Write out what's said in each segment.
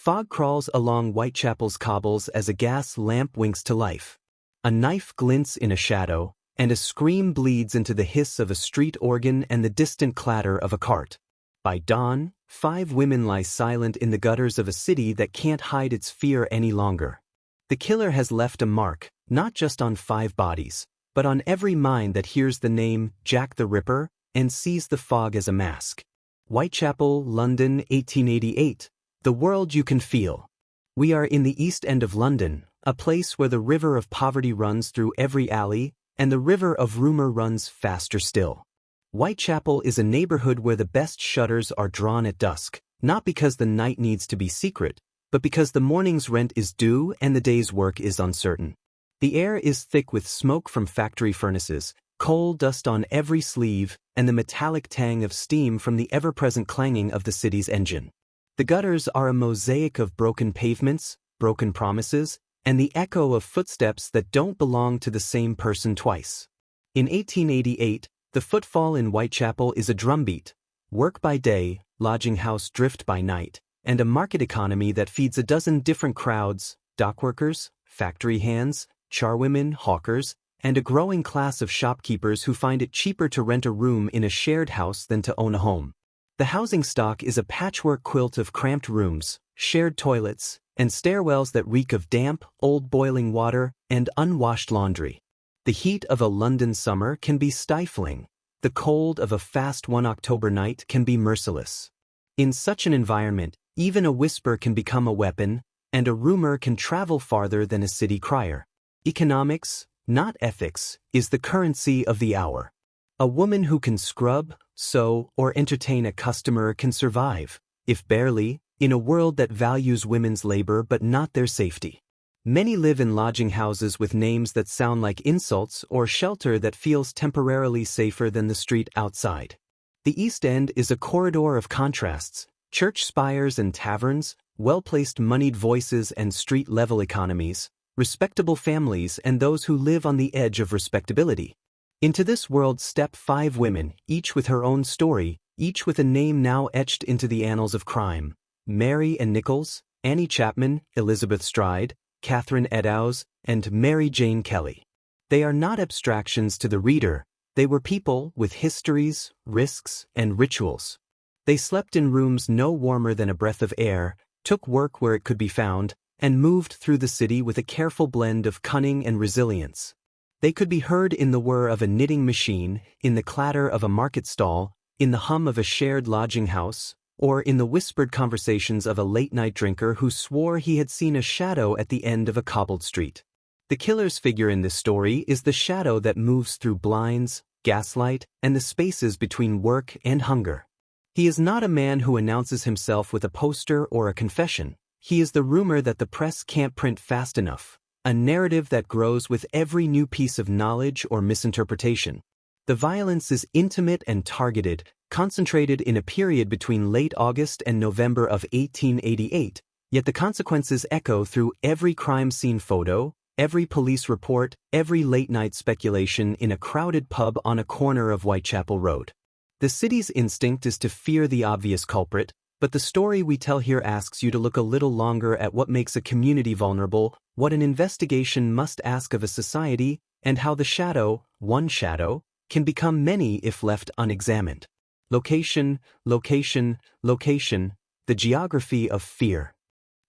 Fog crawls along Whitechapel's cobbles as a gas lamp winks to life. A knife glints in a shadow, and a scream bleeds into the hiss of a street organ and the distant clatter of a cart. By dawn, 5 women lie silent in the gutters of a city that can't hide its fear any longer. The killer has left a mark, not just on 5 bodies, but on every mind that hears the name Jack the Ripper and sees the fog as a mask. Whitechapel, London, 1888. The world you can feel. We are in the East End of London, a place where the river of poverty runs through every alley, and the river of rumor runs faster still. Whitechapel is a neighborhood where the best shutters are drawn at dusk, not because the night needs to be secret, but because the morning's rent is due and the day's work is uncertain. The air is thick with smoke from factory furnaces, coal dust on every sleeve, and the metallic tang of steam from the ever-present clanging of the city's engine. The gutters are a mosaic of broken pavements, broken promises, and the echo of footsteps that don't belong to the same person twice. In 1888, the footfall in Whitechapel is a drumbeat: work by day, lodging house drift by night, and a market economy that feeds a dozen different crowds: dockworkers, factory hands, charwomen, hawkers, and a growing class of shopkeepers who find it cheaper to rent a room in a shared house than to own a home. The housing stock is a patchwork quilt of cramped rooms, shared toilets, and stairwells that reek of damp, old boiling water, and unwashed laundry. The heat of a London summer can be stifling. The cold of a fast October night can be merciless. In such an environment, even a whisper can become a weapon, and a rumor can travel farther than a city crier. Economics, not ethics, is the currency of the hour. A woman who can scrub, sew, or entertain a customer can survive, if barely, in a world that values women's labor but not their safety. Many live in lodging houses with names that sound like insults or shelter that feels temporarily safer than the street outside. The East End is a corridor of contrasts: church spires and taverns, well-placed moneyed voices and street-level economies, respectable families and those who live on the edge of respectability. Into this world step 5 women, each with her own story, each with a name now etched into the annals of crime: Mary and Nichols, Annie Chapman, Elizabeth Stride, Catherine Eddowes, and Mary Jane Kelly. They are not abstractions to the reader. They were people with histories, risks, and rituals. They slept in rooms no warmer than a breath of air, took work where it could be found, and moved through the city with a careful blend of cunning and resilience. They could be heard in the whir of a knitting machine, in the clatter of a market stall, in the hum of a shared lodging house, or in the whispered conversations of a late-night drinker who swore he had seen a shadow at the end of a cobbled street. The killer's figure in this story is the shadow that moves through blinds, gaslight, and the spaces between work and hunger. He is not a man who announces himself with a poster or a confession. He is the rumor that the press can't print fast enough, a narrative that grows with every new piece of knowledge or misinterpretation. The violence is intimate and targeted, concentrated in a period between late August and November of 1888, yet the consequences echo through every crime scene photo, every police report, every late-night speculation in a crowded pub on a corner of Whitechapel Road. The city's instinct is to fear the obvious culprit, but the story we tell here asks you to look a little longer at what makes a community vulnerable, what an investigation must ask of a society, and how the shadow, one shadow, can become many if left unexamined. Location, location, location, the geography of fear.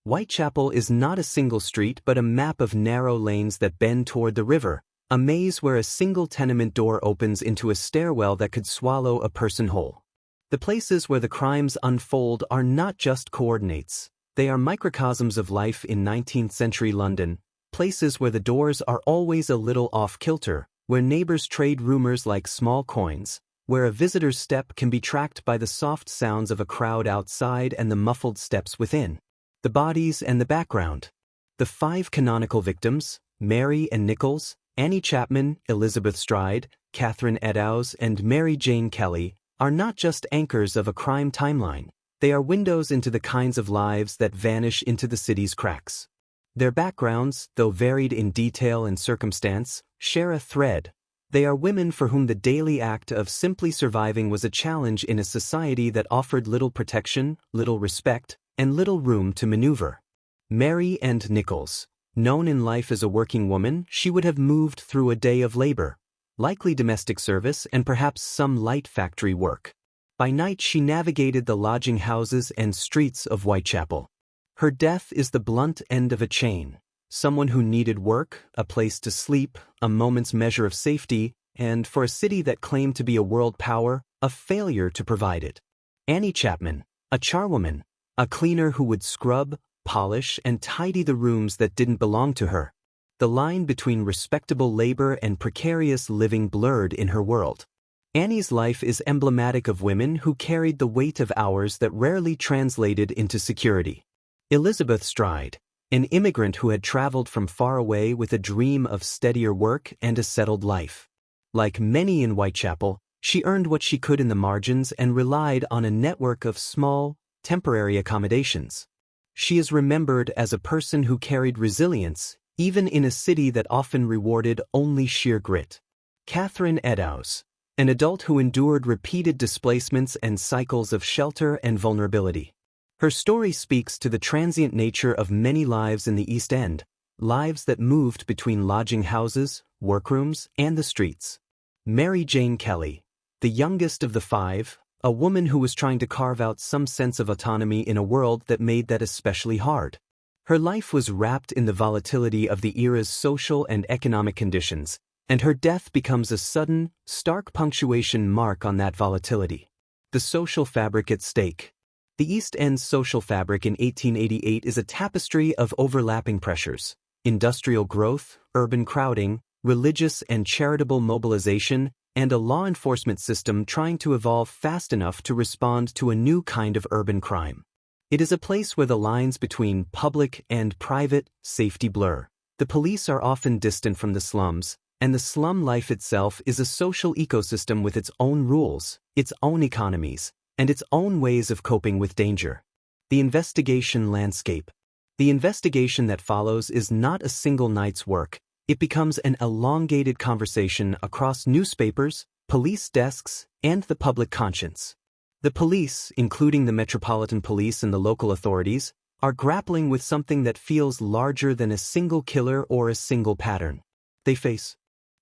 Whitechapel is not a single street but a map of narrow lanes that bend toward the river, a maze where a single tenement door opens into a stairwell that could swallow a person whole. The places where the crimes unfold are not just coordinates. They are microcosms of life in 19th-century London, places where the doors are always a little off-kilter, where neighbors trade rumors like small coins, where a visitor's step can be tracked by the soft sounds of a crowd outside and the muffled steps within. The bodies and the background. The 5 canonical victims, Mary and Nichols, Annie Chapman, Elizabeth Stride, Catherine Eddowes, and Mary Jane Kelly, are not just anchors of a crime timeline. They are windows into the kinds of lives that vanish into the city's cracks. Their backgrounds, though varied in detail and circumstance, share a thread. They are women for whom the daily act of simply surviving was a challenge in a society that offered little protection, little respect, and little room to maneuver. Mary and Nichols. Known in life as a working woman, she would have moved through a day of labor, likely domestic service and perhaps some light factory work. By night she navigated the lodging houses and streets of Whitechapel. Her death is the blunt end of a chain. Someone who needed work, a place to sleep, a moment's measure of safety, and for a city that claimed to be a world power, a failure to provide it. Annie Chapman, a charwoman, a cleaner who would scrub, polish, and tidy the rooms that didn't belong to her. The line between respectable labor and precarious living blurred in her world. Annie's life is emblematic of women who carried the weight of hours that rarely translated into security. Elizabeth Stride, an immigrant who had traveled from far away with a dream of steadier work and a settled life. Like many in Whitechapel, she earned what she could in the margins and relied on a network of small, temporary accommodations. She is remembered as a person who carried resilience, even in a city that often rewarded only sheer grit. Catherine Eddowes, an adult who endured repeated displacements and cycles of shelter and vulnerability. Her story speaks to the transient nature of many lives in the East End, lives that moved between lodging houses, workrooms, and the streets. Mary Jane Kelly, the youngest of the five, a woman who was trying to carve out some sense of autonomy in a world that made that especially hard. Her life was wrapped in the volatility of the era's social and economic conditions, and her death becomes a sudden, stark punctuation mark on that volatility. The social fabric at stake. The East End's social fabric in 1888 is a tapestry of overlapping pressures: industrial growth, urban crowding, religious and charitable mobilization, and a law enforcement system trying to evolve fast enough to respond to a new kind of urban crime. It is a place where the lines between public and private safety blur. The police are often distant from the slums, and the slum life itself is a social ecosystem with its own rules, its own economies, and its own ways of coping with danger. The investigation landscape. The investigation that follows is not a single night's work. It becomes an elongated conversation across newspapers, police desks, and the public conscience. The police, including the Metropolitan Police and the local authorities, are grappling with something that feels larger than a single killer or a single pattern. They face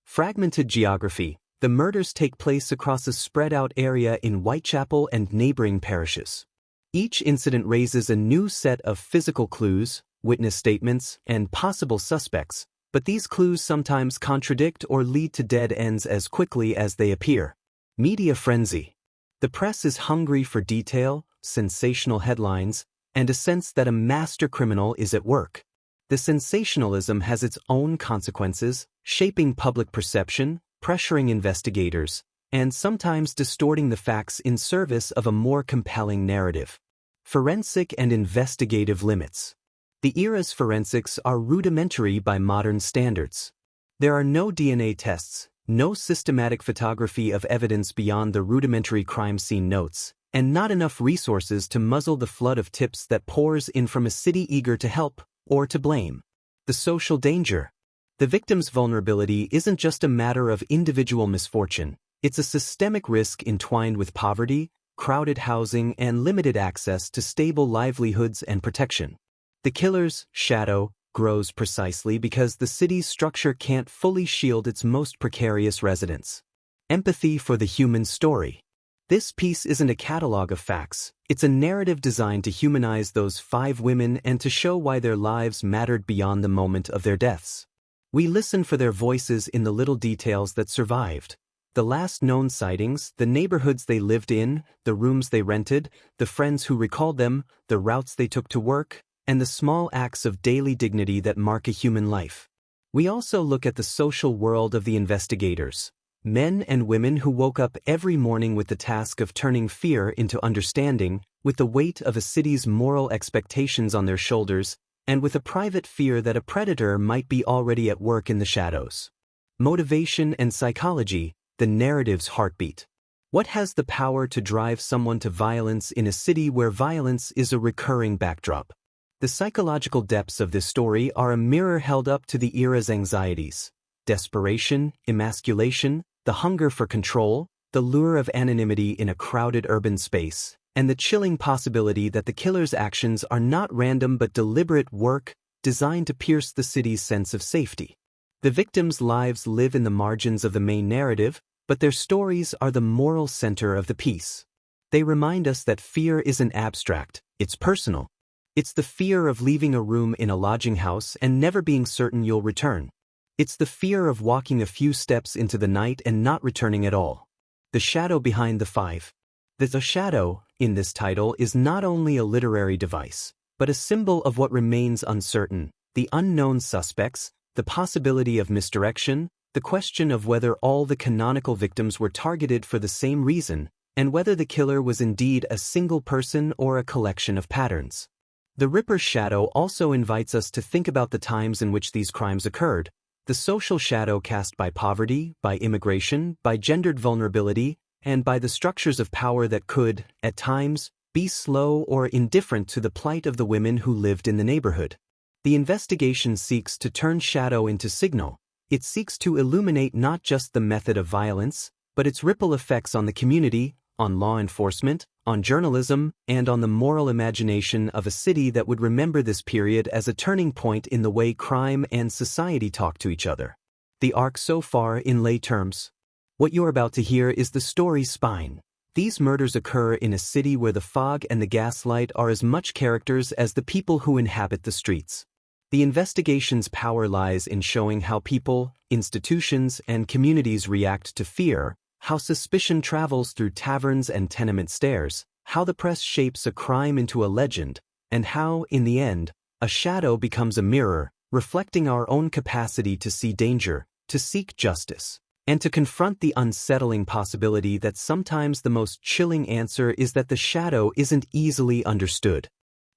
fragmented geography. The murders take place across a spread-out area in Whitechapel and neighboring parishes. Each incident raises a new set of physical clues, witness statements, and possible suspects, but these clues sometimes contradict or lead to dead ends as quickly as they appear. Media frenzy. The press is hungry for detail, sensational headlines, and a sense that a master criminal is at work. The sensationalism has its own consequences, shaping public perception, pressuring investigators, and sometimes distorting the facts in service of a more compelling narrative. Forensic and investigative limits. The era's forensics are rudimentary by modern standards. There are no DNA tests, no systematic photography of evidence beyond the rudimentary crime scene notes, and not enough resources to muzzle the flood of tips that pours in from a city eager to help or to blame. The social danger. The victim's vulnerability isn't just a matter of individual misfortune, it's a systemic risk entwined with poverty, crowded housing, and limited access to stable livelihoods and protection. The killer's shadow grows precisely because the city's structure can't fully shield its most precarious residents. Empathy for the human story. This piece isn't a catalog of facts, it's a narrative designed to humanize those 5 women and to show why their lives mattered beyond the moment of their deaths. We listen for their voices in the little details that survived. The last known sightings, the neighborhoods they lived in, the rooms they rented, the friends who recalled them, the routes they took to work, and the small acts of daily dignity that mark a human life. We also look at the social world of the investigators, men and women who woke up every morning with the task of turning fear into understanding, with the weight of a city's moral expectations on their shoulders, and with a private fear that a predator might be already at work in the shadows. Motivation and psychology, the narrative's heartbeat. What has the power to drive someone to violence in a city where violence is a recurring backdrop? The psychological depths of this story are a mirror held up to the era's anxieties: desperation, emasculation, the hunger for control, the lure of anonymity in a crowded urban space, and the chilling possibility that the killer's actions are not random but deliberate work designed to pierce the city's sense of safety. The victims' lives live in the margins of the main narrative, but their stories are the moral center of the piece. They remind us that fear isn't abstract, it's personal. It's the fear of leaving a room in a lodging house and never being certain you'll return. It's the fear of walking a few steps into the night and not returning at all. The shadow behind the five. The shadow, in this title, is not only a literary device, but a symbol of what remains uncertain, the unknown suspects, the possibility of misdirection, the question of whether all the canonical victims were targeted for the same reason, and whether the killer was indeed a single person or a collection of patterns. The Ripper's shadow also invites us to think about the times in which these crimes occurred, the social shadow cast by poverty, by immigration, by gendered vulnerability, and by the structures of power that could, at times, be slow or indifferent to the plight of the women who lived in the neighborhood. The investigation seeks to turn shadow into signal. It seeks to illuminate not just the method of violence, but its ripple effects on the community, on law enforcement, on journalism, and on the moral imagination of a city that would remember this period as a turning point in the way crime and society talk to each other. The arc so far in lay terms. What you're about to hear is the story's spine. These murders occur in a city where the fog and the gaslight are as much characters as the people who inhabit the streets. The investigation's power lies in showing how people, institutions, and communities react to fear, how suspicion travels through taverns and tenement stairs, how the press shapes a crime into a legend, and how, in the end, a shadow becomes a mirror, reflecting our own capacity to see danger, to seek justice, and to confront the unsettling possibility that sometimes the most chilling answer is that the shadow isn't easily understood.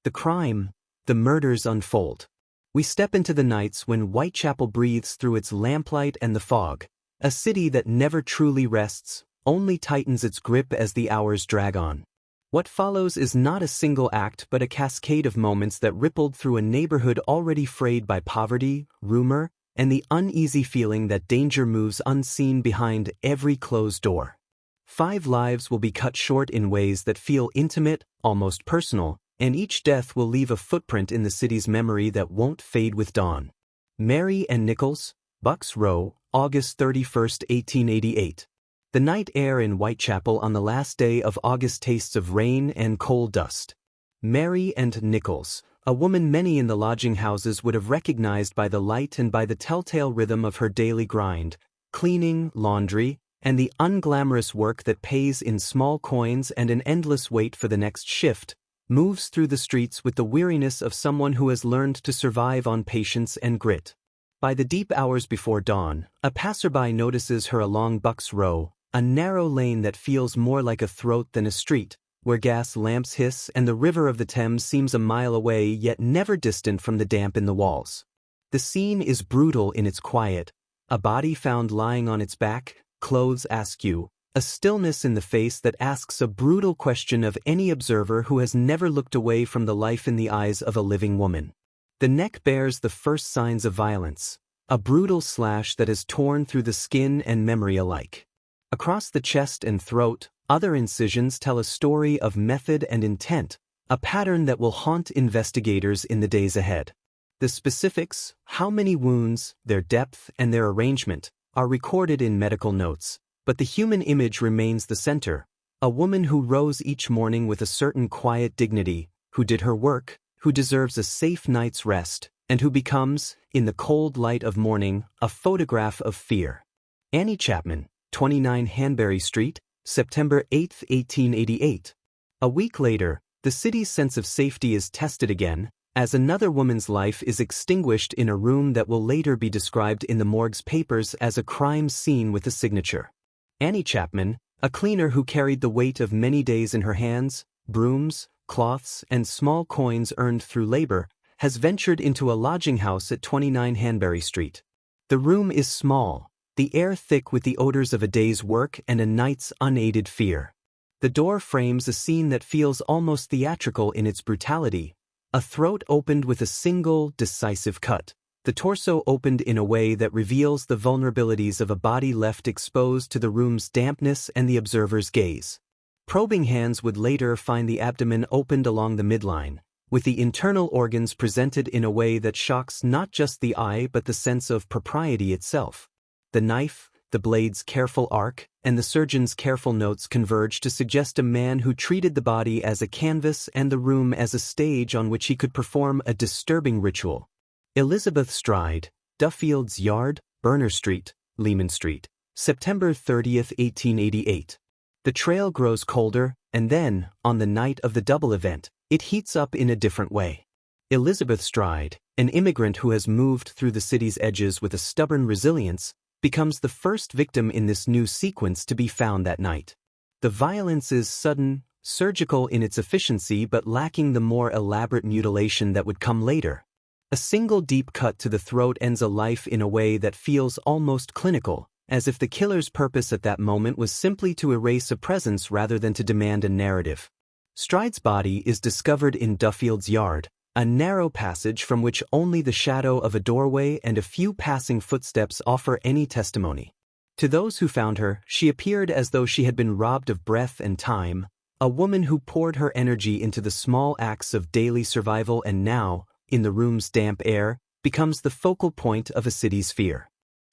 The crime, the murders unfold. We step into the nights when Whitechapel breathes through its lamplight and the fog, a city that never truly rests, only tightens its grip as the hours drag on. What follows is not a single act but a cascade of moments that rippled through a neighborhood already frayed by poverty, rumor, and the uneasy feeling that danger moves unseen behind every closed door. 5 lives will be cut short in ways that feel intimate, almost personal, and each death will leave a footprint in the city's memory that won't fade with dawn. Mary and Nichols, Bucks Row, August 31, 1888. The night air in Whitechapel on the last day of August tastes of rain and coal dust. Mary and Nichols, a woman many in the lodging houses would have recognized by the light and by the telltale rhythm of her daily grind, cleaning, laundry, and the unglamorous work that pays in small coins and an endless wait for the next shift, moves through the streets with the weariness of someone who has learned to survive on patience and grit. By the deep hours before dawn, a passerby notices her along Bucks Row, a narrow lane that feels more like a throat than a street, where gas lamps hiss and the river of the Thames seems a mile away yet never distant from the damp in the walls. The scene is brutal in its quiet, a body found lying on its back, clothes askew, a stillness in the face that asks a brutal question of any observer who has never looked away from the life in the eyes of a living woman. The neck bears the first signs of violence, a brutal slash that has torn through the skin and memory alike. Across the chest and throat, other incisions tell a story of method and intent, a pattern that will haunt investigators in the days ahead. The specifics, how many wounds, their depth, and their arrangement, are recorded in medical notes, but the human image remains the center, a woman who rose each morning with a certain quiet dignity, who did her work, who deserves a safe night's rest, and who becomes, in the cold light of morning, a photograph of fear. Annie Chapman, 29 Hanbury Street, September 8, 1888. A week later, the city's sense of safety is tested again, as another woman's life is extinguished in a room that will later be described in the morgue's papers as a crime scene with a signature. Annie Chapman, a cleaner who carried the weight of many days in her hands, brooms, cloths, and small coins earned through labor, has ventured into a lodging house at 29 Hanbury Street. The room is small, the air thick with the odors of a day's work and a night's unaided fear. The door frames a scene that feels almost theatrical in its brutality. A throat opened with a single, decisive cut. The torso opened in a way that reveals the vulnerabilities of a body left exposed to the room's dampness and the observer's gaze. Probing hands would later find the abdomen opened along the midline, with the internal organs presented in a way that shocks not just the eye but the sense of propriety itself. The knife, the blade's careful arc, and the surgeon's careful notes converge to suggest a man who treated the body as a canvas and the room as a stage on which he could perform a disturbing ritual. Elizabeth Stride, Duffield's Yard, Berner Street, Lehman Street, September 30, 1888. The trail grows colder, and then, on the night of the double event, it heats up in a different way. Elizabeth Stride, an immigrant who has moved through the city's edges with a stubborn resilience, becomes the first victim in this new sequence to be found that night. The violence is sudden, surgical in its efficiency but lacking the more elaborate mutilation that would come later. A single deep cut to the throat ends a life in a way that feels almost clinical, as if the killer's purpose at that moment was simply to erase a presence rather than to demand a narrative. Stride's body is discovered in Duffield's Yard, a narrow passage from which only the shadow of a doorway and a few passing footsteps offer any testimony. To those who found her, she appeared as though she had been robbed of breath and time, a woman who poured her energy into the small acts of daily survival and now, in the room's damp air, becomes the focal point of a city's fear.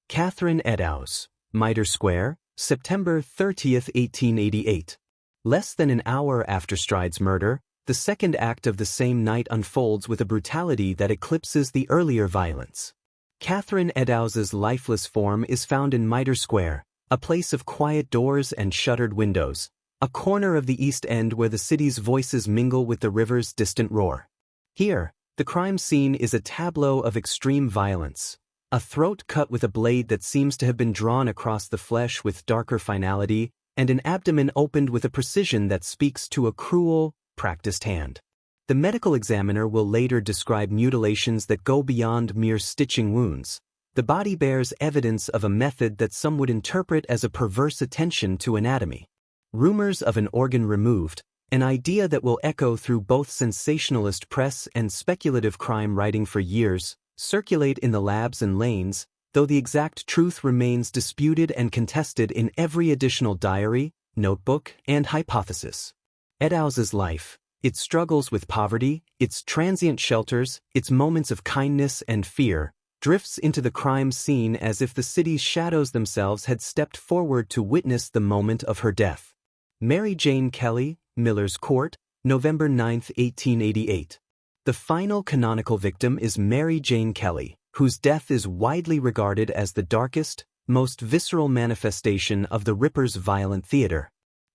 Catherine Eddowes, Mitre Square, September 30, 1888. Less than an hour after Stride's murder, the second act of the same night unfolds with a brutality that eclipses the earlier violence. Catherine Eddowes's lifeless form is found in Mitre Square, a place of quiet doors and shuttered windows, a corner of the East End where the city's voices mingle with the river's distant roar. Here, the crime scene is a tableau of extreme violence, a throat cut with a blade that seems to have been drawn across the flesh with darker finality, and an abdomen opened with a precision that speaks to a cruel, practiced hand. The medical examiner will later describe mutilations that go beyond mere stitching wounds. The body bears evidence of a method that some would interpret as a perverse attention to anatomy. Rumors of an organ removed, an idea that will echo through both sensationalist press and speculative crime writing for years, circulate in the labs and lanes, though the exact truth remains disputed and contested in every additional diary, notebook, and hypothesis. Eddowes's life, its struggles with poverty, its transient shelters, its moments of kindness and fear, drifts into the crime scene as if the city's shadows themselves had stepped forward to witness the moment of her death. Mary Jane Kelly, Miller's Court, November 9, 1888. The final canonical victim is Mary Jane Kelly, whose death is widely regarded as the darkest, most visceral manifestation of the Ripper's violent theater.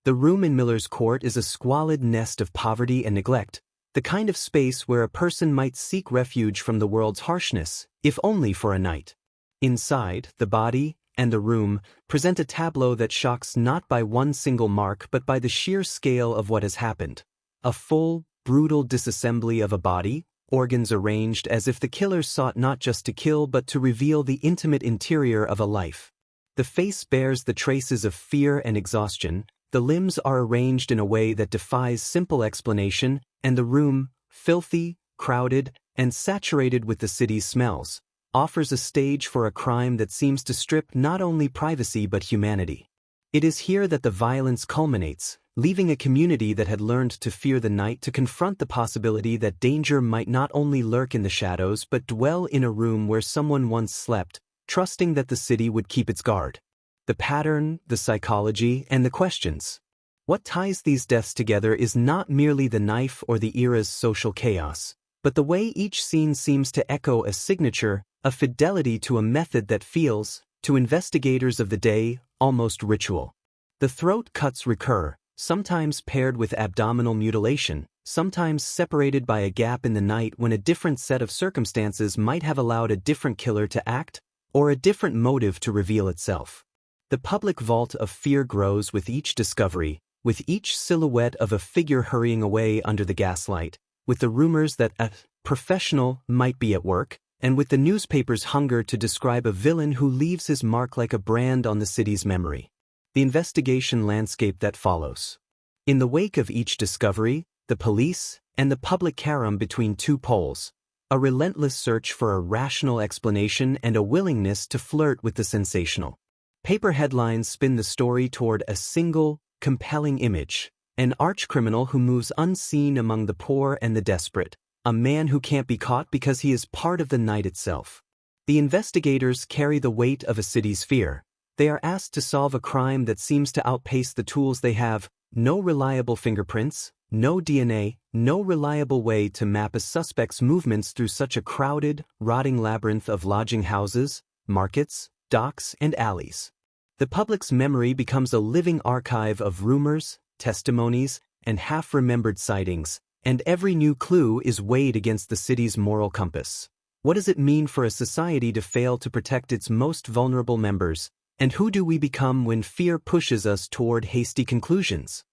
The room in Miller's Court is a squalid nest of poverty and neglect, the kind of space where a person might seek refuge from the world's harshness, if only for a night. Inside, the body and the room present a tableau that shocks not by one single mark but by the sheer scale of what has happened. A full, brutal disassembly of a body, organs arranged as if the killer sought not just to kill but to reveal the intimate interior of a life. The face bears the traces of fear and exhaustion, the limbs are arranged in a way that defies simple explanation, and the room, filthy, crowded, and saturated with the city's smells, offers a stage for a crime that seems to strip not only privacy but humanity. It is here that the violence culminates, leaving a community that had learned to fear the night to confront the possibility that danger might not only lurk in the shadows but dwell in a room where someone once slept, trusting that the city would keep its guard. The pattern, the psychology, and the questions. What ties these deaths together is not merely the knife or the era's social chaos, but the way each scene seems to echo a signature, a fidelity to a method that feels, to investigators of the day, almost ritual. The throat cuts recur, sometimes paired with abdominal mutilation, sometimes separated by a gap in the night when a different set of circumstances might have allowed a different killer to act, or a different motive to reveal itself. The public vault of fear grows with each discovery, with each silhouette of a figure hurrying away under the gaslight, with the rumors that a professional might be at work, and with the newspaper's hunger to describe a villain who leaves his mark like a brand on the city's memory. The investigation landscape that follows. In the wake of each discovery, the police and the public carom between two poles, a relentless search for a rational explanation and a willingness to flirt with the sensational. Paper headlines spin the story toward a single, compelling image, an archcriminal who moves unseen among the poor and the desperate, a man who can't be caught because he is part of the night itself. The investigators carry the weight of a city's fear. They are asked to solve a crime that seems to outpace the tools they have: no reliable fingerprints, no DNA, no reliable way to map a suspect's movements through such a crowded, rotting labyrinth of lodging houses, markets, docks, and alleys. The public's memory becomes a living archive of rumors, testimonies, and half-remembered sightings, and every new clue is weighed against the city's moral compass. What does it mean for a society to fail to protect its most vulnerable members? And who do we become when fear pushes us toward hasty conclusions?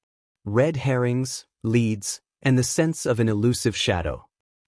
Red herrings, leads, and the sense of an elusive shadow.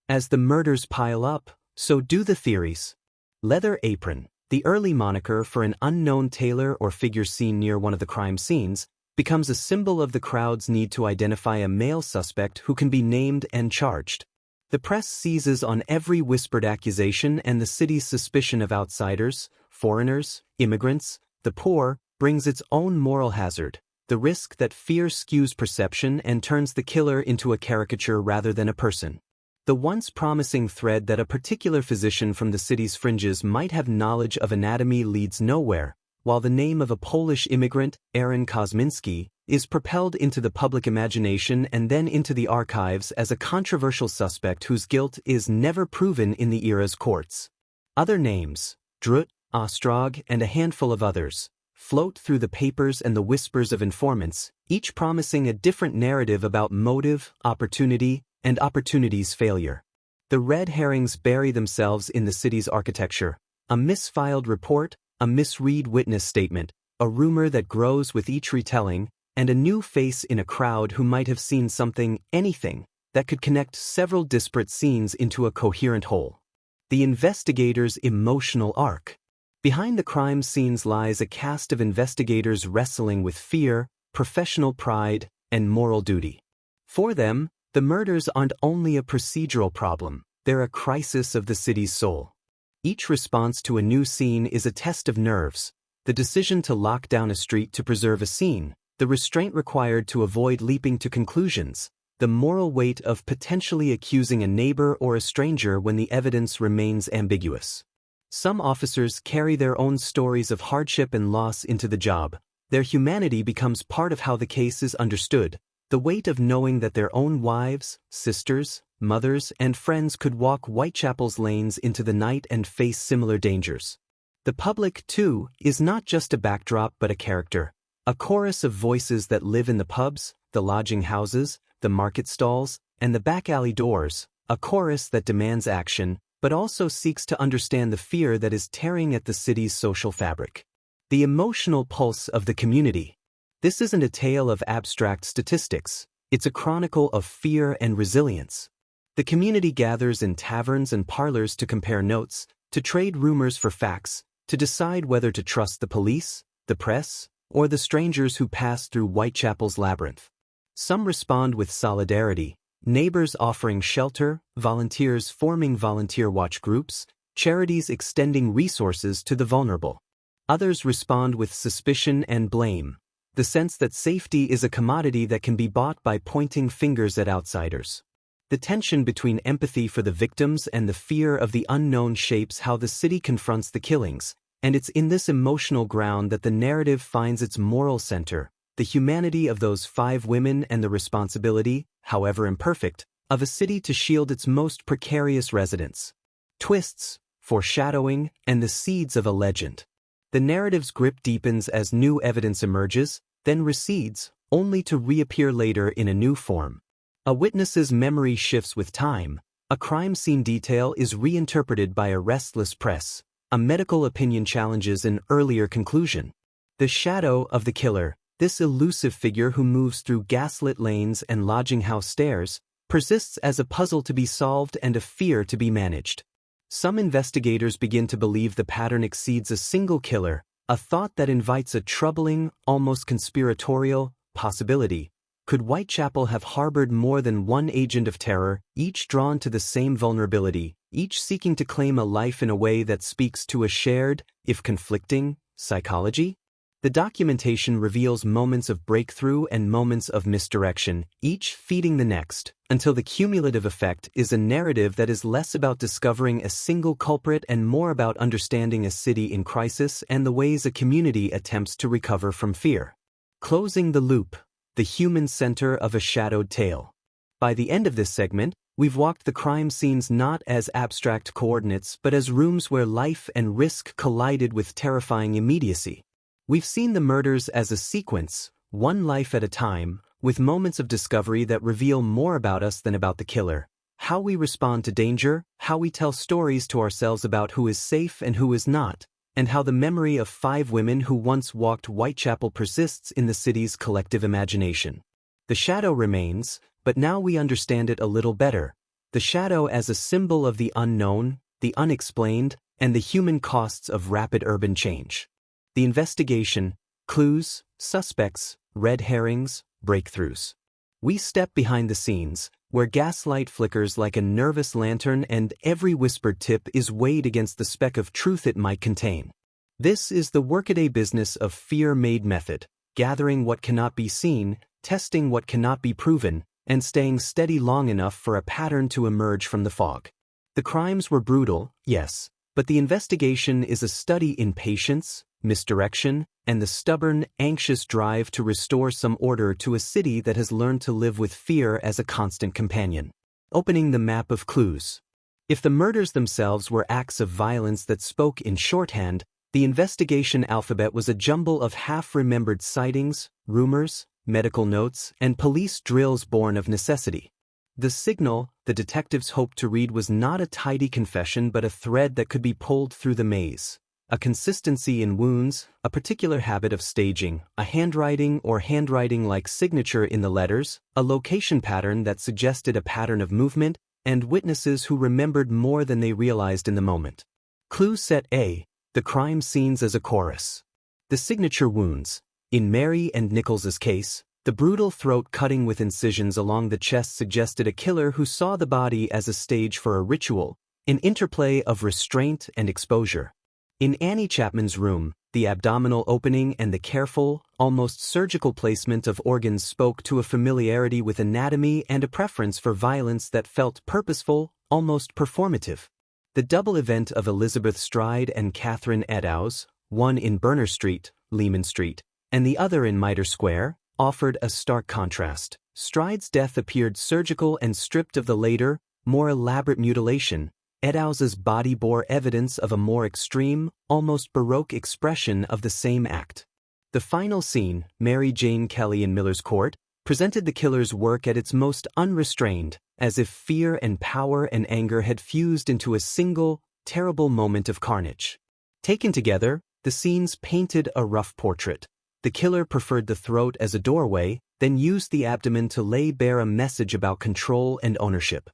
As the murders pile up, so do the theories. Leather apron, the early moniker for an unknown tailor or figure seen near one of the crime scenes, becomes a symbol of the crowd's need to identify a male suspect who can be named and charged. The press seizes on every whispered accusation, and the city's suspicion of outsiders, foreigners, immigrants, the poor, brings its own moral hazard, the risk that fear skews perception and turns the killer into a caricature rather than a person. The once promising thread that a particular physician from the city's fringes might have knowledge of anatomy leads nowhere, while the name of a Polish immigrant, Aaron Kosminski, is propelled into the public imagination and then into the archives as a controversial suspect whose guilt is never proven in the era's courts. Other names, Drut, Ostrog, and a handful of others, float through the papers and the whispers of informants, each promising a different narrative about motive, opportunity, and opportunity's failure. The red herrings bury themselves in the city's architecture: a misfiled report, a misread witness statement, a rumor that grows with each retelling, and a new face in a crowd who might have seen something, anything, that could connect several disparate scenes into a coherent whole. The investigator's emotional arc. Behind the crime scenes lies a cast of investigators wrestling with fear, professional pride, and moral duty. For them, the murders aren't only a procedural problem, they're a crisis of the city's soul. Each response to a new scene is a test of nerves: the decision to lock down a street to preserve a scene, the restraint required to avoid leaping to conclusions, the moral weight of potentially accusing a neighbor or a stranger when the evidence remains ambiguous. Some officers carry their own stories of hardship and loss into the job. Their humanity becomes part of how the case is understood, the weight of knowing that their own wives, sisters, mothers, and friends could walk Whitechapel's lanes into the night and face similar dangers. The public, too, is not just a backdrop but a character, a chorus of voices that live in the pubs, the lodging houses, the market stalls, and the back alley doors, a chorus that demands action, but also seeks to understand the fear that is tearing at the city's social fabric. The emotional pulse of the community. This isn't a tale of abstract statistics, it's a chronicle of fear and resilience. The community gathers in taverns and parlors to compare notes, to trade rumors for facts, to decide whether to trust the police, the press, or the strangers who pass through Whitechapel's labyrinth. Some respond with solidarity, neighbors offering shelter, volunteers forming volunteer watch groups, charities extending resources to the vulnerable. Others respond with suspicion and blame, the sense that safety is a commodity that can be bought by pointing fingers at outsiders. The tension between empathy for the victims and the fear of the unknown shapes how the city confronts the killings, and it's in this emotional ground that the narrative finds its moral center: the humanity of those 5 women and the responsibility, however imperfect, of a city to shield its most precarious residents. Twists, foreshadowing, and the seeds of a legend. The narrative's grip deepens as new evidence emerges, then recedes, only to reappear later in a new form. A witness's memory shifts with time, a crime scene detail is reinterpreted by a restless press, a medical opinion challenges an earlier conclusion. The shadow of the killer, this elusive figure who moves through gaslit lanes and lodging house stairs, persists as a puzzle to be solved and a fear to be managed. Some investigators begin to believe the pattern exceeds a single killer, a thought that invites a troubling, almost conspiratorial, possibility. Could Whitechapel have harbored more than one agent of terror, each drawn to the same vulnerability, each seeking to claim a life in a way that speaks to a shared, if conflicting, psychology? The documentation reveals moments of breakthrough and moments of misdirection, each feeding the next, until the cumulative effect is a narrative that is less about discovering a single culprit and more about understanding a city in crisis and the ways a community attempts to recover from fear. Closing the loop, the human center of a shadowed tale. By the end of this segment, we've walked the crime scenes not as abstract coordinates but as rooms where life and risk collided with terrifying immediacy. We've seen the murders as a sequence, one life at a time, with moments of discovery that reveal more about us than about the killer. How we respond to danger, how we tell stories to ourselves about who is safe and who is not, and how the memory of 5 women who once walked Whitechapel persists in the city's collective imagination. The shadow remains, but now we understand it a little better. The shadow as a symbol of the unknown, the unexplained, and the human costs of rapid urban change. The investigation, clues, suspects, red herrings, breakthroughs. We step behind the scenes, where gaslight flickers like a nervous lantern and every whispered tip is weighed against the speck of truth it might contain. This is the workaday business of fear-made method, gathering what cannot be seen, testing what cannot be proven, and staying steady long enough for a pattern to emerge from the fog. The crimes were brutal, yes, but the investigation is a study in patience, misdirection, and the stubborn, anxious drive to restore some order to a city that has learned to live with fear as a constant companion. Opening the map of clues. If the murders themselves were acts of violence that spoke in shorthand, the investigation alphabet was a jumble of half-remembered sightings, rumors, medical notes, and police drills born of necessity. The signal the detectives hoped to read was not a tidy confession but a thread that could be pulled through the maze. A consistency in wounds, a particular habit of staging, a handwriting or handwriting-like signature in the letters, a location pattern that suggested a pattern of movement, and witnesses who remembered more than they realized in the moment. Clue set A, the crime scenes as a chorus. The signature wounds. In Mary and Nichols's case, the brutal throat cutting with incisions along the chest suggested a killer who saw the body as a stage for a ritual, an interplay of restraint and exposure. In Annie Chapman's room, the abdominal opening and the careful, almost surgical placement of organs spoke to a familiarity with anatomy and a preference for violence that felt purposeful, almost performative. The double event of Elizabeth Stride and Catherine Eddowes, one in Berner Street, Lehman Street, and the other in Mitre Square, offered a stark contrast. Stride's death appeared surgical and stripped of the later, more elaborate mutilation. Eddowes's body bore evidence of a more extreme, almost Baroque expression of the same act. The final scene, Mary Jane Kelly in Miller's Court, presented the killer's work at its most unrestrained, as if fear and power and anger had fused into a single, terrible moment of carnage. Taken together, the scenes painted a rough portrait. The killer preferred the throat as a doorway, then used the abdomen to lay bare a message about control and ownership.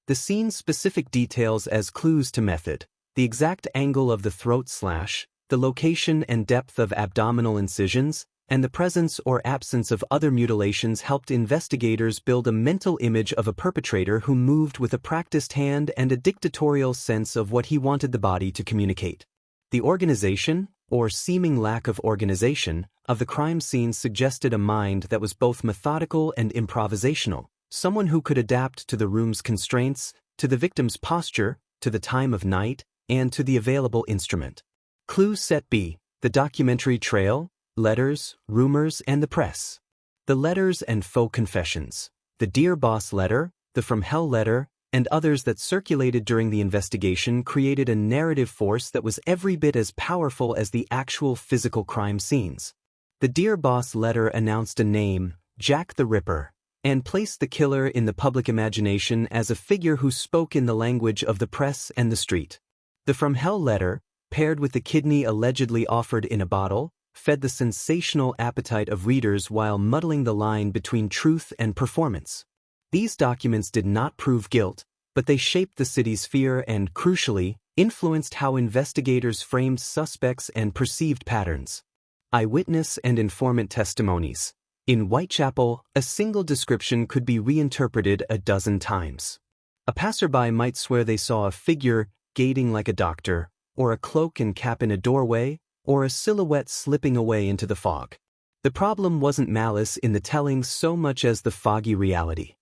The scene's specific details as clues to method, the exact angle of the throat slash, the location and depth of abdominal incisions, and the presence or absence of other mutilations helped investigators build a mental image of a perpetrator who moved with a practiced hand and a dictatorial sense of what he wanted the body to communicate. The organization, or seeming lack of organization, of the crime scene suggested a mind that was both methodical and improvisational. Someone who could adapt to the room's constraints, to the victim's posture, to the time of night, and to the available instrument. Clue set B, the documentary trail, letters, rumors, and the press. The letters and faux confessions. The Dear Boss letter, the From Hell letter, and others that circulated during the investigation created a narrative force that was every bit as powerful as the actual physical crime scenes. The Dear Boss letter announced a name, Jack the Ripper, and placed the killer in the public imagination as a figure who spoke in the language of the press and the street. The From Hell letter, paired with the kidney allegedly offered in a bottle, fed the sensational appetite of readers while muddling the line between truth and performance. These documents did not prove guilt, but they shaped the city's fear and, crucially, influenced how investigators framed suspects and perceived patterns. Eyewitness and informant testimonies. In Whitechapel, a single description could be reinterpreted a dozen times. A passerby might swear they saw a figure gating like a doctor, or a cloak and cap in a doorway, or a silhouette slipping away into the fog. The problem wasn't malice in the telling so much as the foggy reality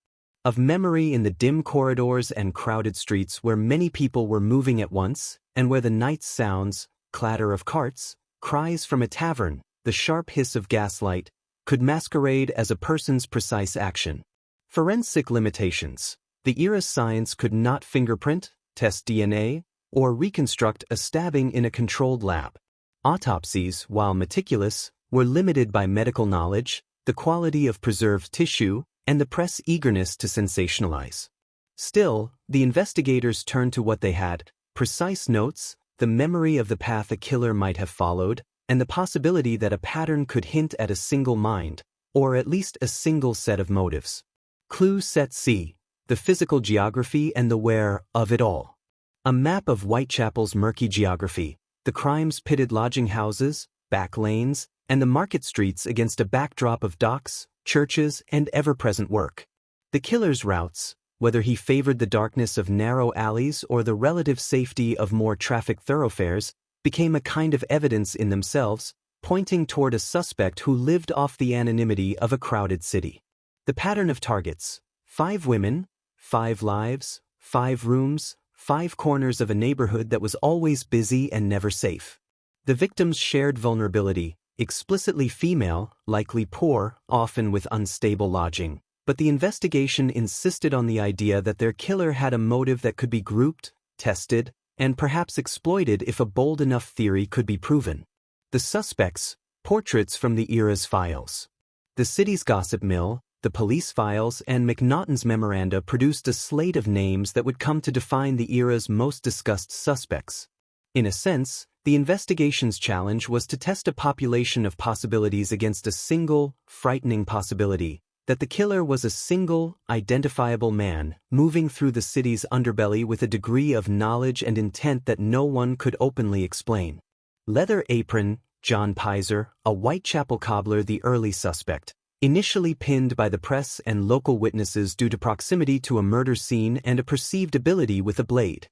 of memory in the dim corridors and crowded streets where many people were moving at once, and where the night's sounds, clatter of carts, cries from a tavern, the sharp hiss of gaslight, could masquerade as a person's precise action. Forensic limitations. The era's science could not fingerprint, test DNA, or reconstruct a stabbing in a controlled lab. Autopsies, while meticulous, were limited by medical knowledge, the quality of preserved tissue, and the press eagerness to sensationalize. Still, the investigators turned to what they had: precise notes, the memory of the path a killer might have followed, and the possibility that a pattern could hint at a single mind, or at least a single set of motives. Clue set C: the physical geography and the where of it all. A map of Whitechapel's murky geography, the crimes pitted lodging houses, back lanes, and the market streets against a backdrop of docks, churches, and ever-present work. The killer's routes, whether he favored the darkness of narrow alleys or the relative safety of more trafficked thoroughfares, became a kind of evidence in themselves, pointing toward a suspect who lived off the anonymity of a crowded city. The pattern of targets: 5 women, 5 lives, 5 rooms, 5 corners of a neighborhood that was always busy and never safe. The victim's shared vulnerability: explicitly female, likely poor, often with unstable lodging. But the investigation insisted on the idea that their killer had a motive that could be grouped, tested, and perhaps exploited if a bold enough theory could be proven. The suspects: portraits from the era's files. The city's gossip mill, the police files, and McNaughton's memoranda produced a slate of names that would come to define the era's most discussed suspects. In a sense, the investigation's challenge was to test a population of possibilities against a single, frightening possibility: that the killer was a single, identifiable man, moving through the city's underbelly with a degree of knowledge and intent that no one could openly explain. Leather Apron, John Pizer, a Whitechapel cobbler, the early suspect, initially pinned by the press and local witnesses due to proximity to a murder scene and a perceived ability with a blade.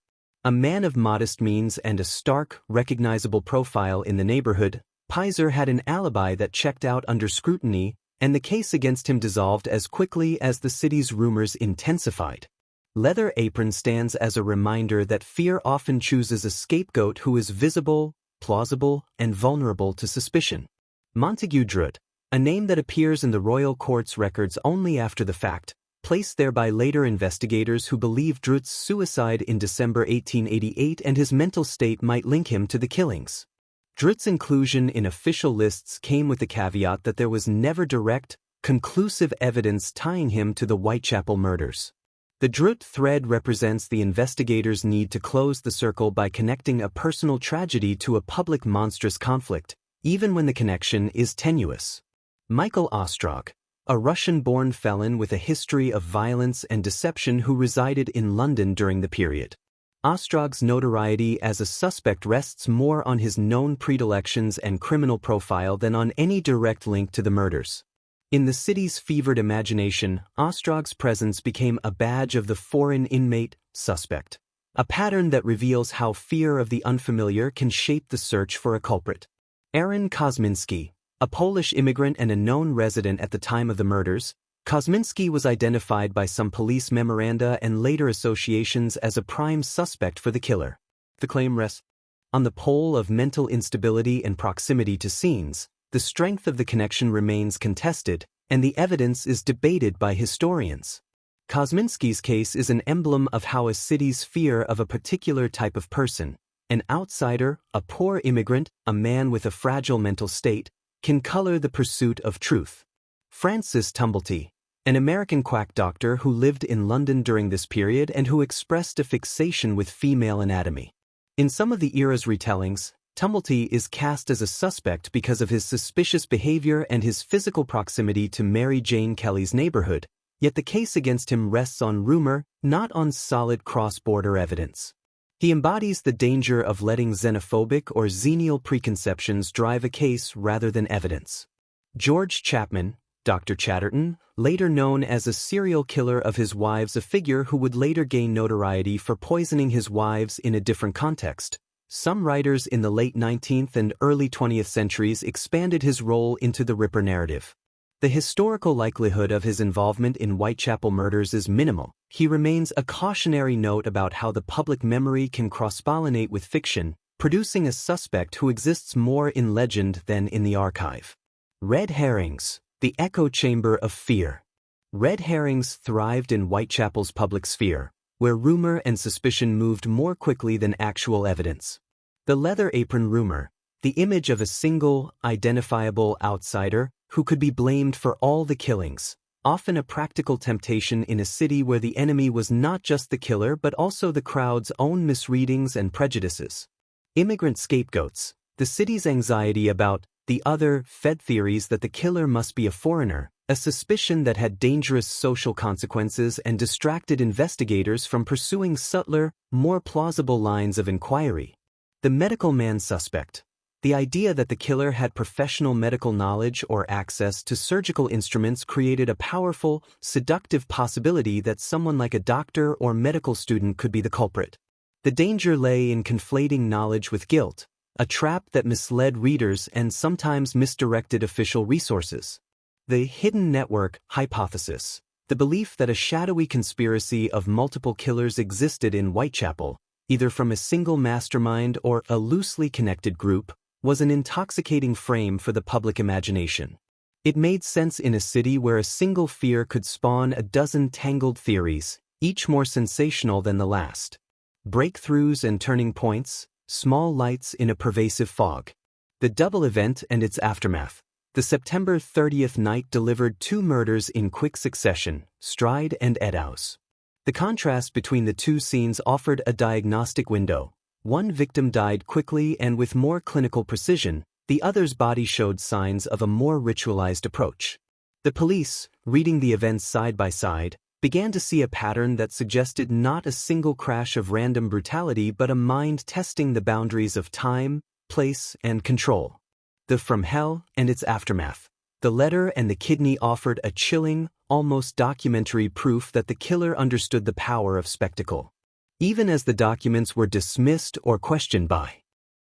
A man of modest means and a stark, recognizable profile in the neighborhood, Pizer had an alibi that checked out under scrutiny, and the case against him dissolved as quickly as the city's rumors intensified. Leather Apron stands as a reminder that fear often chooses a scapegoat who is visible, plausible, and vulnerable to suspicion. Montague Druitt, a name that appears in the royal court's records only after the fact, placed there by later investigators who believe Druitt's suicide in December 1888 and his mental state might link him to the killings. Druitt's inclusion in official lists came with the caveat that there was never direct, conclusive evidence tying him to the Whitechapel murders. The Druitt thread represents the investigators' need to close the circle by connecting a personal tragedy to a public monstrous conflict, even when the connection is tenuous. Michael Ostrog, a Russian-born felon with a history of violence and deception who resided in London during the period. Ostrog's notoriety as a suspect rests more on his known predilections and criminal profile than on any direct link to the murders. In the city's fevered imagination, Ostrog's presence became a badge of the foreign inmate, suspect, a pattern that reveals how fear of the unfamiliar can shape the search for a culprit. Aaron Kosminski, a Polish immigrant and a known resident at the time of the murders, Kosminski was identified by some police memoranda and later associations as a prime suspect for the killer. The claim rests on the pole of mental instability and proximity to scenes. The strength of the connection remains contested, and the evidence is debated by historians. Kosminski's case is an emblem of how a city's fear of a particular type of person, an outsider, a poor immigrant, a man with a fragile mental state, can color the pursuit of truth. Francis Tumblety, an American quack doctor who lived in London during this period and who expressed a fixation with female anatomy. In some of the era's retellings, Tumblety is cast as a suspect because of his suspicious behavior and his physical proximity to Mary Jane Kelly's neighborhood, yet the case against him rests on rumor, not on solid cross-border evidence. He embodies the danger of letting xenophobic or xenial preconceptions drive a case rather than evidence. George Chapman, Dr. Chatterton, later known as a serial killer of his wives, a figure who would later gain notoriety for poisoning his wives in a different context, Some writers in the late 19th and early 20th centuries expanded his role into the Ripper narrative. The historical likelihood of his involvement in Whitechapel murders is minimal. He remains a cautionary note about how the public memory can cross-pollinate with fiction, producing a suspect who exists more in legend than in the archive. Red herrings, the echo chamber of fear. Red herrings thrived in Whitechapel's public sphere, where rumor and suspicion moved more quickly than actual evidence. The leather apron rumor, the image of a single, identifiable outsider who could be blamed for all the killings, often a practical temptation in a city where the enemy was not just the killer but also the crowd's own misreadings and prejudices. Immigrant scapegoats, the city's anxiety about the other, fed theories that the killer must be a foreigner, a suspicion that had dangerous social consequences and distracted investigators from pursuing subtler, more plausible lines of inquiry. The medical man suspect. The idea that the killer had professional medical knowledge or access to surgical instruments created a powerful, seductive possibility that someone like a doctor or medical student could be the culprit. The danger lay in conflating knowledge with guilt, a trap that misled readers and sometimes misdirected official resources. The hidden network hypothesis. The belief that a shadowy conspiracy of multiple killers existed in Whitechapel, either from a single mastermind or a loosely connected group, was an intoxicating frame for the public imagination. It made sense in a city where a single fear could spawn a dozen tangled theories, each more sensational than the last. Breakthroughs and turning points, small lights in a pervasive fog. The double event and its aftermath. The September 30th night delivered two murders in quick succession, Stride and Eddowes. The contrast between the two scenes offered a diagnostic window. One victim died quickly and with more clinical precision, the other's body showed signs of a more ritualized approach. The police, reading the events side by side, began to see a pattern that suggested not a single crash of random brutality but a mind testing the boundaries of time, place, and control. The From Hell and its aftermath. The letter and the kidney offered a chilling, almost documentary proof that the killer understood the power of spectacle. Even as the documents were dismissed or questioned by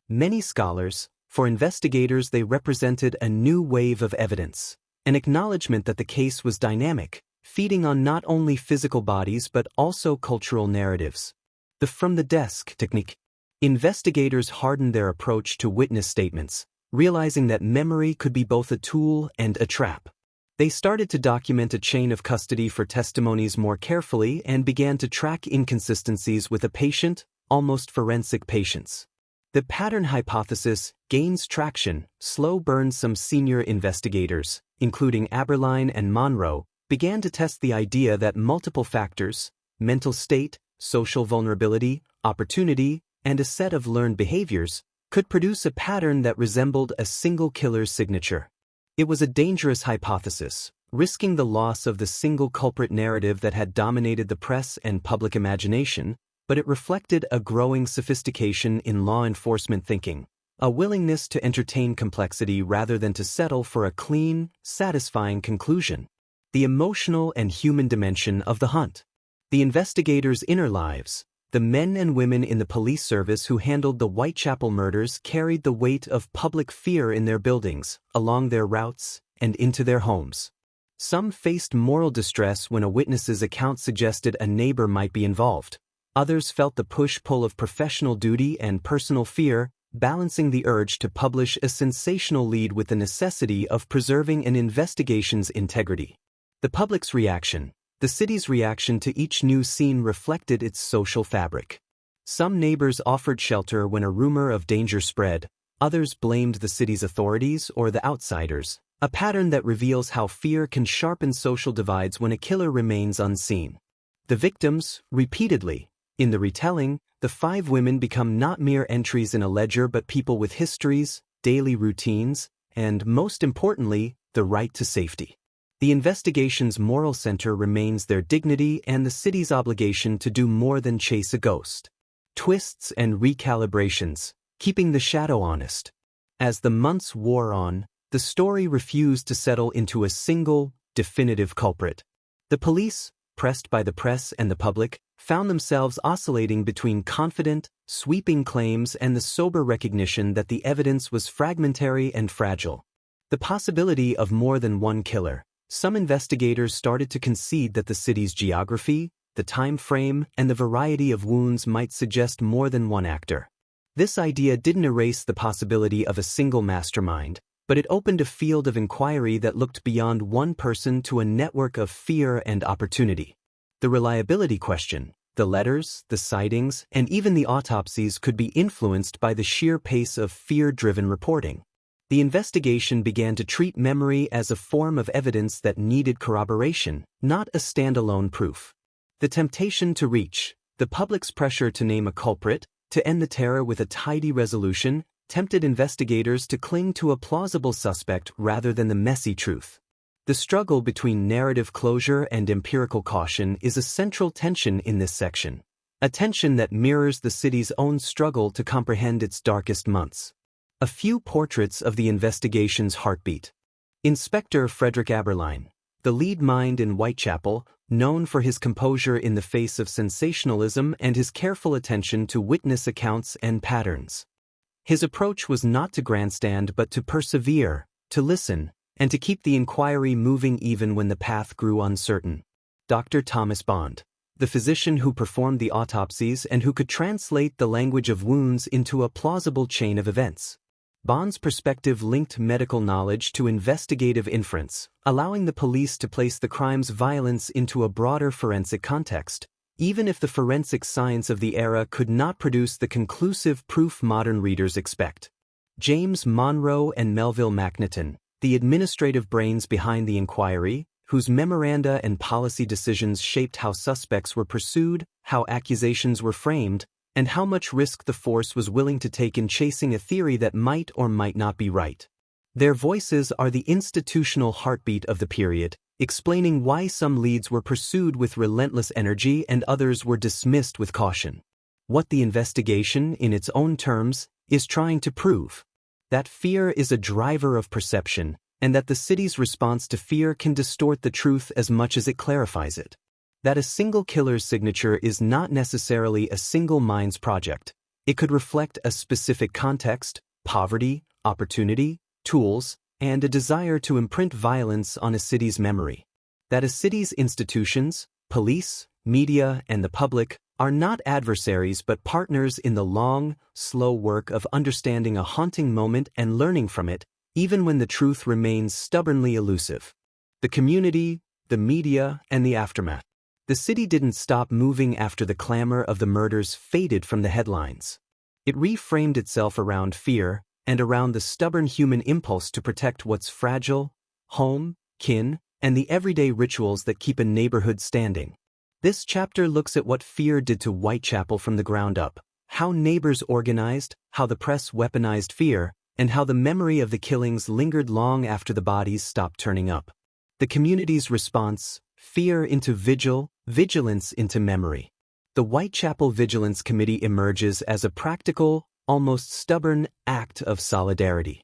many scholars, for investigators they represented a new wave of evidence, an acknowledgement that the case was dynamic, feeding on not only physical bodies but also cultural narratives. The From the Desk technique. Investigators hardened their approach to witness statements, realizing that memory could be both a tool and a trap. They started to document a chain of custody for testimonies more carefully and began to track inconsistencies with a patient, almost forensic patience. The pattern hypothesis gains traction. Slow burn. Some senior investigators, including Aberline and Monroe, began to test the idea that multiple factors, mental state, social vulnerability, opportunity, and a set of learned behaviors, could produce a pattern that resembled a single killer's signature. It was a dangerous hypothesis, risking the loss of the single culprit narrative that had dominated the press and public imagination, but it reflected a growing sophistication in law enforcement thinking, a willingness to entertain complexity rather than to settle for a clean, satisfying conclusion. The emotional and human dimension of the hunt. The investigators' inner lives. The men and women in the police service who handled the Whitechapel murders carried the weight of public fear in their buildings, along their routes, and into their homes. Some faced moral distress when a witness's account suggested a neighbor might be involved. Others felt the push-pull of professional duty and personal fear, balancing the urge to publish a sensational lead with the necessity of preserving an investigation's integrity. The public's reaction. The city's reaction to each new scene reflected its social fabric. Some neighbors offered shelter when a rumor of danger spread, others blamed the city's authorities or the outsiders, a pattern that reveals how fear can sharpen social divides when a killer remains unseen. The victims, repeatedly. In the retelling, the 5 women become not mere entries in a ledger but people with histories, daily routines, and, most importantly, the right to safety. The investigation's moral center remains their dignity and the city's obligation to do more than chase a ghost. Twists and recalibrations, keeping the shadow honest. As the months wore on, the story refused to settle into a single, definitive culprit. The police, pressed by the press and the public, found themselves oscillating between confident, sweeping claims and the sober recognition that the evidence was fragmentary and fragile. The possibility of more than one killer. Some investigators started to concede that the city's geography, the time frame, and the variety of wounds might suggest more than one actor. This idea didn't erase the possibility of a single mastermind, but it opened a field of inquiry that looked beyond one person to a network of fear and opportunity. The reliability question, the letters, the sightings, and even the autopsies could be influenced by the sheer pace of fear-driven reporting. The investigation began to treat memory as a form of evidence that needed corroboration, not a standalone proof. The temptation to reach, the public's pressure to name a culprit, to end the terror with a tidy resolution, tempted investigators to cling to a plausible suspect rather than the messy truth. The struggle between narrative closure and empirical caution is a central tension in this section, a tension that mirrors the city's own struggle to comprehend its darkest months. A few portraits of the investigation's heartbeat. Inspector Frederick Aberline, the lead mind in Whitechapel, known for his composure in the face of sensationalism and his careful attention to witness accounts and patterns. His approach was not to grandstand but to persevere, to listen, and to keep the inquiry moving even when the path grew uncertain. Dr. Thomas Bond, the physician who performed the autopsies and who could translate the language of wounds into a plausible chain of events. Bond's perspective linked medical knowledge to investigative inference, allowing the police to place the crime's violence into a broader forensic context, even if the forensic science of the era could not produce the conclusive proof modern readers expect. James Monroe and Melville Macnaghten, the administrative brains behind the inquiry, whose memoranda and policy decisions shaped how suspects were pursued, how accusations were framed, and how much risk the force was willing to take in chasing a theory that might or might not be right. Their voices are the institutional heartbeat of the period, explaining why some leads were pursued with relentless energy and others were dismissed with caution. What the investigation, in its own terms, is trying to prove. That fear is a driver of perception, and that the city's response to fear can distort the truth as much as it clarifies it. That a single killer's signature is not necessarily a single mind's project. It could reflect a specific context, poverty, opportunity, tools, and a desire to imprint violence on a city's memory. That a city's institutions, police, media, and the public are not adversaries but partners in the long, slow work of understanding a haunting moment and learning from it, even when the truth remains stubbornly elusive. The community, the media, and the aftermath. The city didn't stop moving after the clamor of the murders faded from the headlines. It reframed itself around fear and around the stubborn human impulse to protect what's fragile, home, kin, and the everyday rituals that keep a neighborhood standing. This chapter looks at what fear did to Whitechapel from the ground up, how neighbors organized, how the press weaponized fear, and how the memory of the killings lingered long after the bodies stopped turning up. The community's response, fear into vigil, vigilance into memory. The Whitechapel Vigilance Committee emerges as a practical, almost stubborn act of solidarity.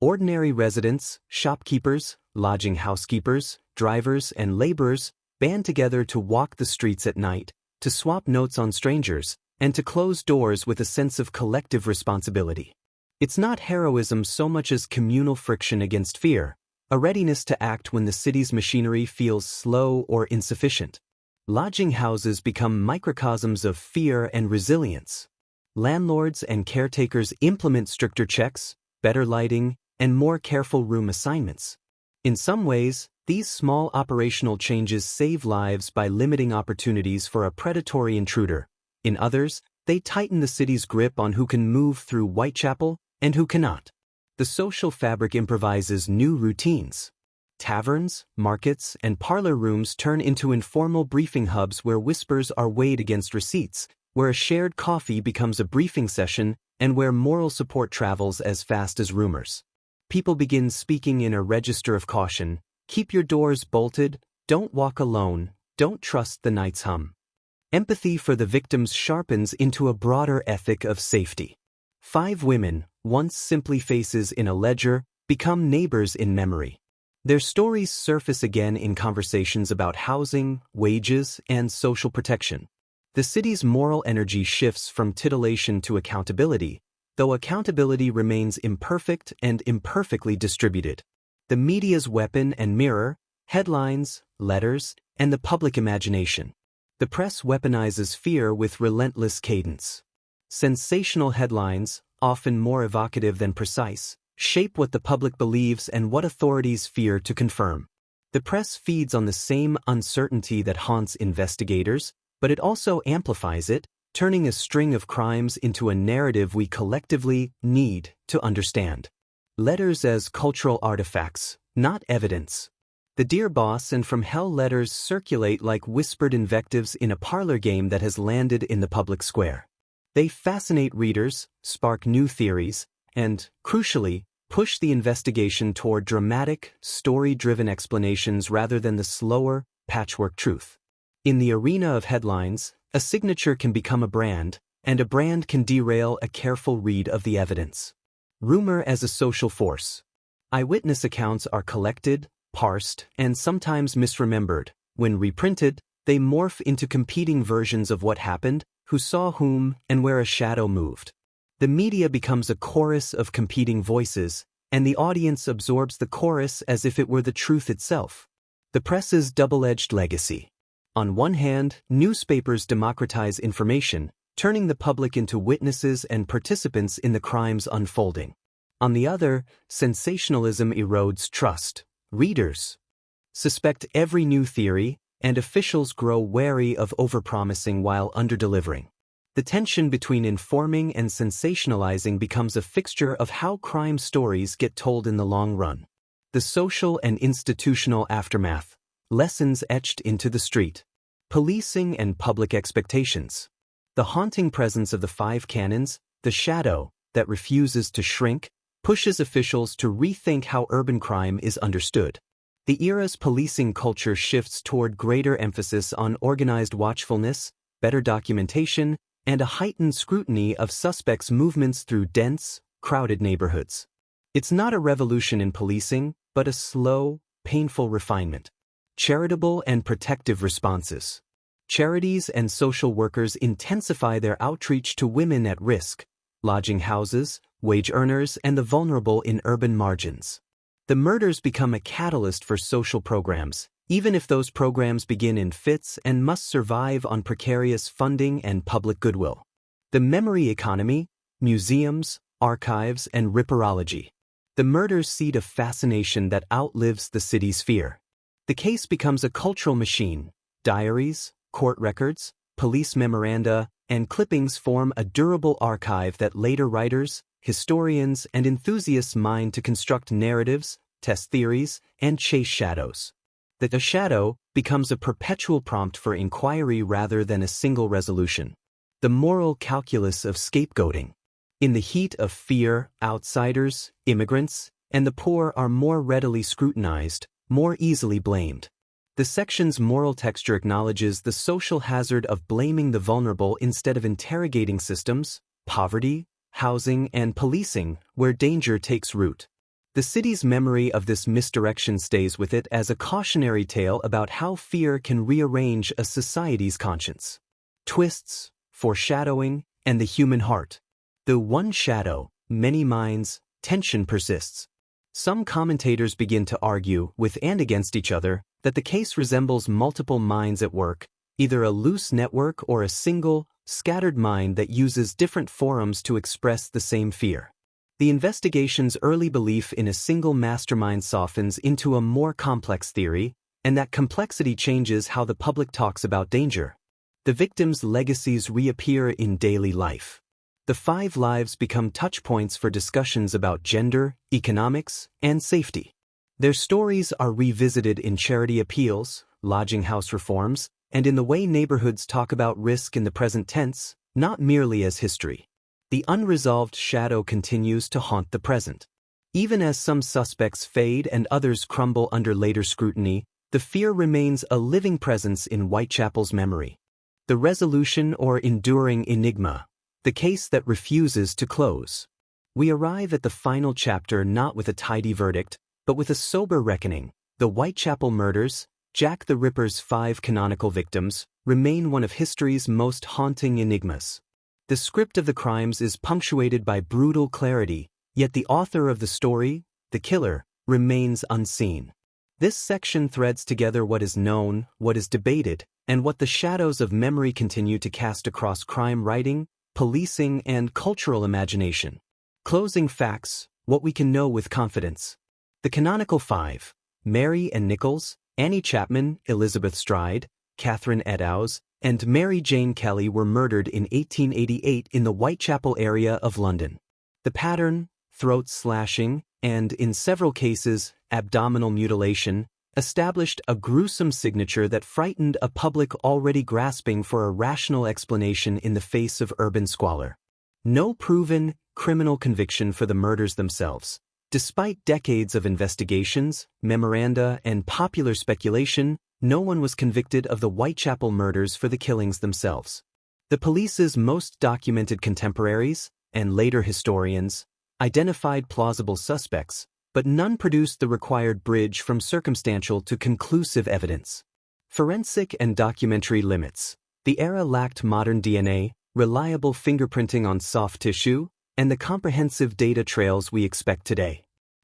Ordinary residents, shopkeepers, lodging housekeepers, drivers, and laborers band together to walk the streets at night, to swap notes on strangers, and to close doors with a sense of collective responsibility. It's not heroism so much as communal friction against fear, a readiness to act when the city's machinery feels slow or insufficient. Lodging houses become microcosms of fear and resilience. Landlords and caretakers implement stricter checks, better lighting, and more careful room assignments. In some ways, these small operational changes save lives by limiting opportunities for a predatory intruder. In others, they tighten the city's grip on who can move through Whitechapel and who cannot. The social fabric improvises new routines. Taverns, markets, and parlor rooms turn into informal briefing hubs where whispers are weighed against receipts, where a shared coffee becomes a briefing session, and where moral support travels as fast as rumors. People begin speaking in a register of caution: keep your doors bolted, don't walk alone, don't trust the night's hum. Empathy for the victims sharpens into a broader ethic of safety. 5 women, once simply faces in a ledger, become neighbors in memory. Their stories surface again in conversations about housing, wages, and social protection. The city's moral energy shifts from titillation to accountability, though accountability remains imperfect and imperfectly distributed. The media's weapon and mirror, headlines, letters, and the public imagination. The press weaponizes fear with relentless cadence. Sensational headlines, often more evocative than precise, shape what the public believes and what authorities fear to confirm. The press feeds on the same uncertainty that haunts investigators, but it also amplifies it, turning a string of crimes into a narrative we collectively need to understand. Letters as cultural artifacts, not evidence. The Dear Boss and From Hell letters circulate like whispered invectives in a parlor game that has landed in the public square. They fascinate readers, spark new theories, and, crucially, push the investigation toward dramatic, story-driven explanations rather than the slower, patchwork truth. In the arena of headlines, a signature can become a brand, and a brand can derail a careful read of the evidence. Rumor as a social force. Eyewitness accounts are collected, parsed, and sometimes misremembered. When reprinted, they morph into competing versions of what happened, who saw whom, and where a shadow moved. The media becomes a chorus of competing voices, and the audience absorbs the chorus as if it were the truth itself. The press's double-edged legacy. On one hand, newspapers democratize information, turning the public into witnesses and participants in the crimes unfolding. On the other, sensationalism erodes trust. Readers suspect every new theory, and officials grow wary of overpromising while underdelivering. The tension between informing and sensationalizing becomes a fixture of how crime stories get told in the long run. The social and institutional aftermath. Lessons etched into the street. Policing and public expectations. The haunting presence of the five canons, the shadow, that refuses to shrink, pushes officials to rethink how urban crime is understood. The era's policing culture shifts toward greater emphasis on organized watchfulness, better documentation, and a heightened scrutiny of suspects' movements through dense, crowded neighborhoods. It's not a revolution in policing, but a slow, painful refinement. Charitable and protective responses. Charities and social workers intensify their outreach to women at risk, lodging houses, wage earners, and the vulnerable in urban margins. The murders become a catalyst for social programs, even if those programs begin in fits and must survive on precarious funding and public goodwill. The memory economy, museums, archives, and ripperology. The murders seed a fascination that outlives the city's fear. The case becomes a cultural machine. Diaries, court records, police memoranda, and clippings form a durable archive that later writers, historians, and enthusiasts mine to construct narratives, test theories, and chase shadows. The shadow becomes a perpetual prompt for inquiry rather than a single resolution. The moral calculus of scapegoating. In the heat of fear, outsiders, immigrants, and the poor are more readily scrutinized, more easily blamed. The section's moral texture acknowledges the social hazard of blaming the vulnerable instead of interrogating systems, poverty, housing, and policing, where danger takes root. The city's memory of this misdirection stays with it as a cautionary tale about how fear can rearrange a society's conscience. Twists, foreshadowing, and the human heart. The one shadow, many minds, tension persists. Some commentators begin to argue, with and against each other, that the case resembles multiple minds at work, either a loose network or a single, scattered mind that uses different forums to express the same fear. The investigation's early belief in a single mastermind softens into a more complex theory, and that complexity changes how the public talks about danger. The victims' legacies reappear in daily life. The 5 lives become touchpoints for discussions about gender, economics, and safety. Their stories are revisited in charity appeals, lodging house reforms, and in the way neighborhoods talk about risk in the present tense, not merely as history. The unresolved shadow continues to haunt the present. Even as some suspects fade and others crumble under later scrutiny, the fear remains a living presence in Whitechapel's memory. The resolution or enduring enigma, the case that refuses to close. We arrive at the final chapter not with a tidy verdict, but with a sober reckoning. The Whitechapel murders, Jack the Ripper's 5 canonical victims remain one of history's most haunting enigmas. The script of the crimes is punctuated by brutal clarity, yet the author of the story, the killer, remains unseen. This section threads together what is known, what is debated, and what the shadows of memory continue to cast across crime writing, policing, and cultural imagination. Closing facts, what we can know with confidence. The Canonical 5, Mary and Nichols, Annie Chapman, Elizabeth Stride, Catherine Eddowes, and Mary Jane Kelly were murdered in 1888 in the Whitechapel area of London. The pattern, throat slashing, and, in several cases, abdominal mutilation, established a gruesome signature that frightened a public already grasping for a rational explanation in the face of urban squalor. No proven, criminal conviction for the murders themselves. Despite decades of investigations, memoranda, and popular speculation, no one was convicted of the Whitechapel murders for the killings themselves. The police's most documented contemporaries, and later historians, identified plausible suspects, but none produced the required bridge from circumstantial to conclusive evidence. Forensic and documentary limits. The era lacked modern DNA, reliable fingerprinting on soft tissue, and the comprehensive data trails we expect today.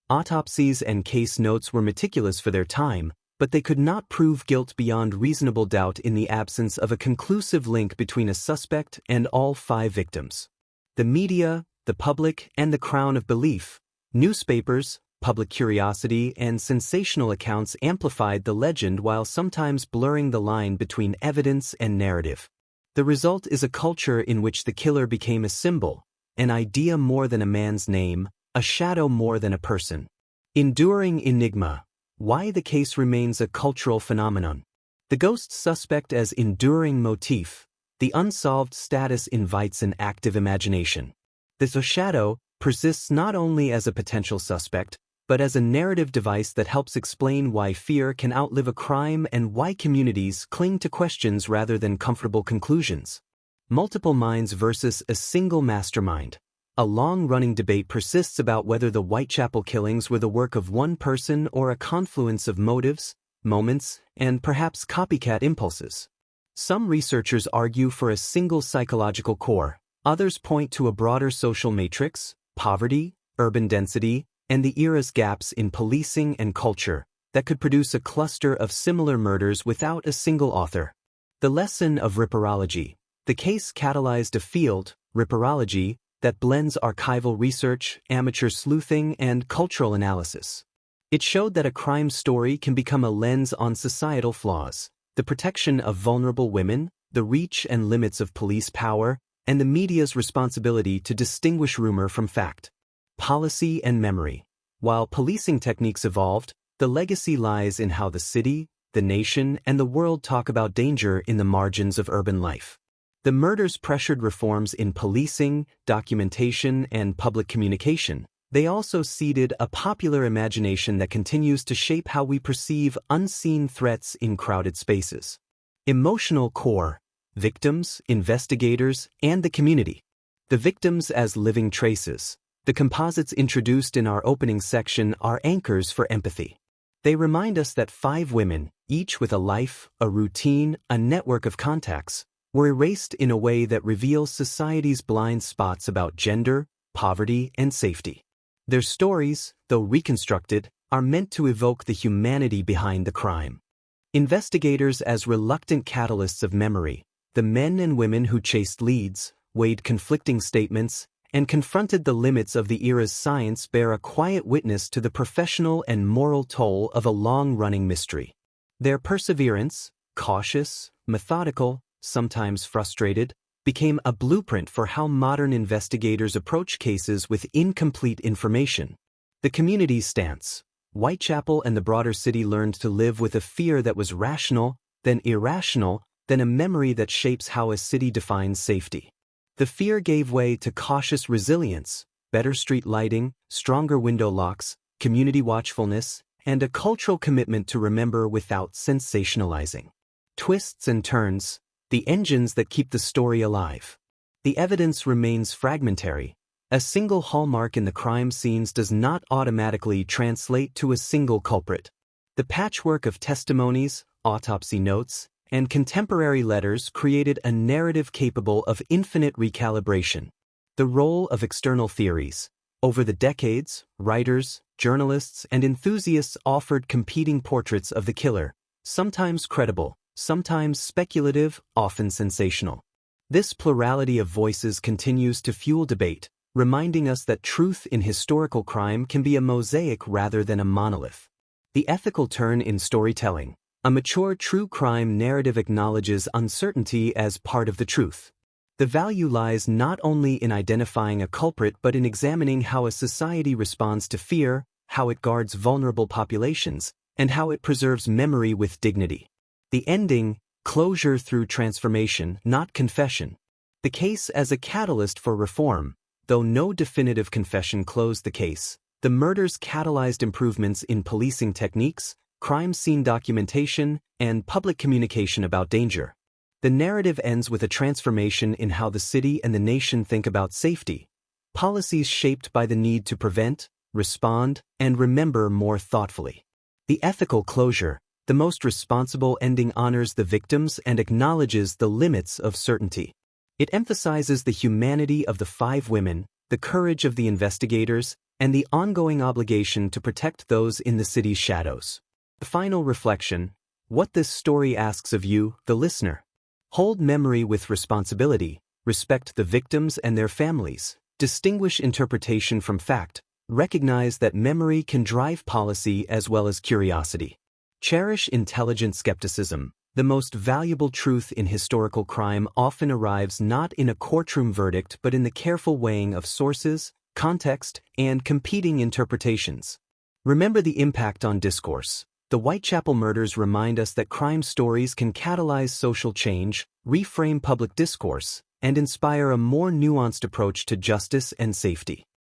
Autopsies and case notes were meticulous for their time, but they could not prove guilt beyond reasonable doubt in the absence of a conclusive link between a suspect and all 5 victims. The media, the public, and the crown of belief, newspapers, public curiosity, and sensational accounts amplified the legend while sometimes blurring the line between evidence and narrative. The result is a culture in which the killer became a symbol, an idea more than a man's name, a shadow more than a person. Enduring enigma. Why the case remains a cultural phenomenon. The ghost suspect as enduring motif. The unsolved status invites an active imagination. The shadow persists not only as a potential suspect, but as a narrative device that helps explain why fear can outlive a crime and why communities cling to questions rather than comfortable conclusions. Multiple minds versus a single mastermind. A long-running debate persists about whether the Whitechapel killings were the work of one person or a confluence of motives, moments, and perhaps copycat impulses. Some researchers argue for a single psychological core, others point to a broader social matrix, poverty, urban density, and the era's gaps in policing and culture that could produce a cluster of similar murders without a single author. The lesson of ripperology. The case catalyzed a field, ripperology, that blends archival research, amateur sleuthing, and cultural analysis. It showed that a crime story can become a lens on societal flaws, the protection of vulnerable women, the reach and limits of police power, and the media's responsibility to distinguish rumor from fact. Policy and memory. While policing techniques evolved, the legacy lies in how the city, the nation, and the world talk about danger in the margins of urban life. The murders pressured reforms in policing, documentation, and public communication. They also seeded a popular imagination that continues to shape how we perceive unseen threats in crowded spaces. Emotional core. Victims, investigators, and the community. The victims as living traces. The composites introduced in our opening section are anchors for empathy. They remind us that 5 women, each with a life, a routine, a network of contacts, were erased in a way that reveals society's blind spots about gender, poverty, and safety. Their stories, though reconstructed, are meant to evoke the humanity behind the crime. Investigators as reluctant catalysts of memory, the men and women who chased leads, weighed conflicting statements, and confronted the limits of the era's science bear a quiet witness to the professional and moral toll of a long-running mystery. Their perseverance, cautious, methodical, sometimes frustrated, became a blueprint for how modern investigators approach cases with incomplete information. The community's stance. Whitechapel and the broader city learned to live with a fear that was rational, then irrational, then a memory that shapes how a city defines safety. The fear gave way to cautious resilience, better street lighting, stronger window locks, community watchfulness, and a cultural commitment to remember without sensationalizing. Twists and turns. The engines that keep the story alive. The evidence remains fragmentary. A single hallmark in the crime scenes does not automatically translate to a single culprit. The patchwork of testimonies, autopsy notes, and contemporary letters created a narrative capable of infinite recalibration. The role of external theories. Over the decades, writers, journalists, and enthusiasts offered competing portraits of the killer, sometimes credible, sometimes speculative, often sensational. This plurality of voices continues to fuel debate, reminding us that truth in historical crime can be a mosaic rather than a monolith. The ethical turn in storytelling. A mature true crime narrative acknowledges uncertainty as part of the truth. The value lies not only in identifying a culprit but in examining how a society responds to fear, how it guards vulnerable populations, and how it preserves memory with dignity. The ending, closure through transformation, not confession. The case as a catalyst for reform. Though no definitive confession closed the case, the murders catalyzed improvements in policing techniques, crime scene documentation, and public communication about danger. The narrative ends with a transformation in how the city and the nation think about safety, policies shaped by the need to prevent, respond, and remember more thoughtfully. The ethical closure. The most responsible ending honors the victims and acknowledges the limits of certainty. It emphasizes the humanity of the 5 women, the courage of the investigators, and the ongoing obligation to protect those in the city's shadows. The final reflection. What this story asks of you, the listener. Hold memory with responsibility, respect the victims and their families, distinguish interpretation from fact, recognize that memory can drive policy as well as curiosity. Cherish intelligent skepticism. The most valuable truth in historical crime often arrives not in a courtroom verdict but in the careful weighing of sources, context, and competing interpretations. Remember the impact on discourse. The Whitechapel murders remind us that crime stories can catalyze social change, reframe public discourse, and inspire a more nuanced approach to justice and safety.